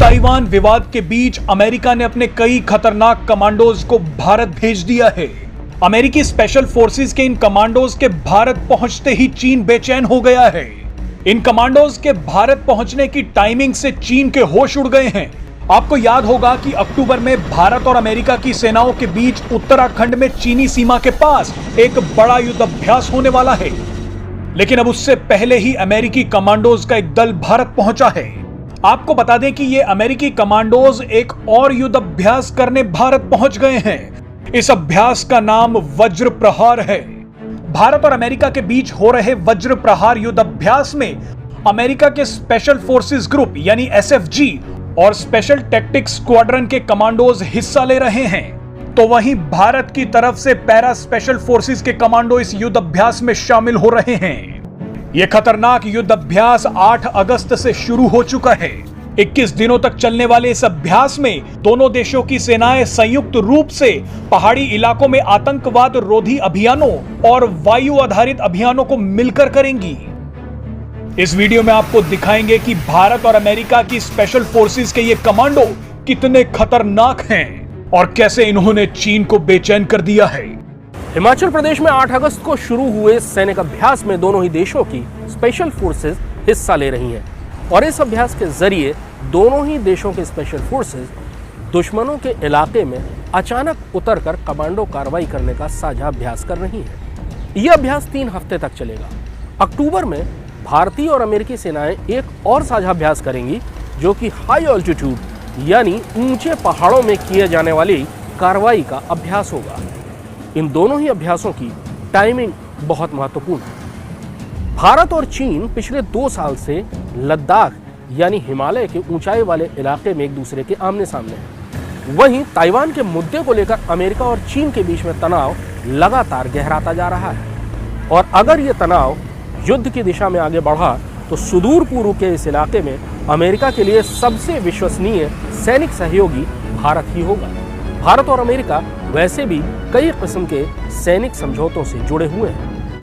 Taiwan विवाद के बीच America ने अपने कई खतरनाक कमांडोज को भारत भेज दिया है। अमेरिकी स्पेशल फोर्सेस के इन कमांडोज के भारत पहुंचते ही चीन बेचैन हो गया है। इन कमांडोज के भारत पहुंचने की टाइमिंग से चीन के होश उड़ गए हैं। आपको याद होगा कि अक्टूबर में भारत और अमेरिका की सेनाओं के बीच उत्तराखंड में चीनी सीमा के पास एक बड़ा युद्धाभ्यास होने वाला है, लेकिन अब उससे पहले ही अमेरिकी कमांडोज का एक दल भारत पहुंचा है। आपको बता दें कि ये अमेरिकी कमांडोज एक और युद्धाभ्यास करने भारत पहुंच गए हैं। इस अभ्यास का नाम वज्र प्रहार है। भारत और अमेरिका के बीच हो रहे वज्र प्रहार युद्धाभ्यास में अमेरिका के स्पेशल फोर्सेस ग्रुप यानी एसएफजी और स्पेशल टैक्टिक्स स्क्वाड्रन के कमांडोज हिस्सा ले रहे हैं, तो वहीं भारत की तरफ से पैरा स्पेशल फोर्सेस के कमांडो इस युद्धाभ्यास में शामिल हो रहे हैं। यह खतरनाक युद्धाभ्यास 8 अगस्त से शुरू हो चुका है। 21 दिनों तक चलने वाले इस अभ्यास में दोनों देशों की सेनाएं संयुक्त रूप से पहाड़ी इलाकों में आतंकवाद रोधी अभियानों और वायु आधारित अभियानों को मिलकर करेंगी। इस वीडियो में आपको दिखाएंगे कि भारत और अमेरिका की स्पेशल फोर्सेस के ये कमांडो कितने खतरनाक हैं और कैसे इन्होंने चीन को बेचैन कर दिया है। हिमाचल प्रदेश में 8 अगस्त को शुरू हुए सैनिक अभ्यास में दोनों ही देशों की स्पेशल फोर्सेस हिस्सा ले रही हैं और इस अभ्यास के जरिए दोनों ही देशों के स्पेशल फोर्सेस दुश्मनों के इलाके में अचानक उतरकर कमांडो कार्रवाई करने का साझा अभ्यास कर रही हैं। यह अभ्यास 3 हफ्ते तक चलेगा। अक्टूबर में भारतीय और अमेरिकी सेनाएं एक और साझा अभ्यास करेंगी, जो कि हाई ऑल्टीट्यूड यानी ऊंचे पहाड़ों में किए जाने वाली कार्रवाई का अभ्यास होगा। इन दोनों ही अभ्यासों की टाइमिंग बहुत महत्वपूर्ण है। भारत और चीन पिछले 2 साल से लद्दाख यानी हिमालय के ऊंचाई वाले इलाके में एक दूसरे के आमने सामने हैं। वहीं ताइवान के मुद्दे को लेकर अमेरिका और चीन के बीच में तनाव लगातार गहराता जा रहा है और अगर ये तनाव युद्ध की दिशा में आगे बढ़ा तो सुदूर पूर्व के इस इलाके में अमेरिका के लिए सबसे विश्वसनीय सैनिक सहयोगी भारत ही होगा। भारत और अमेरिका वैसे भी कई किस्म के सैनिक समझौतों से जुड़े हुए हैं।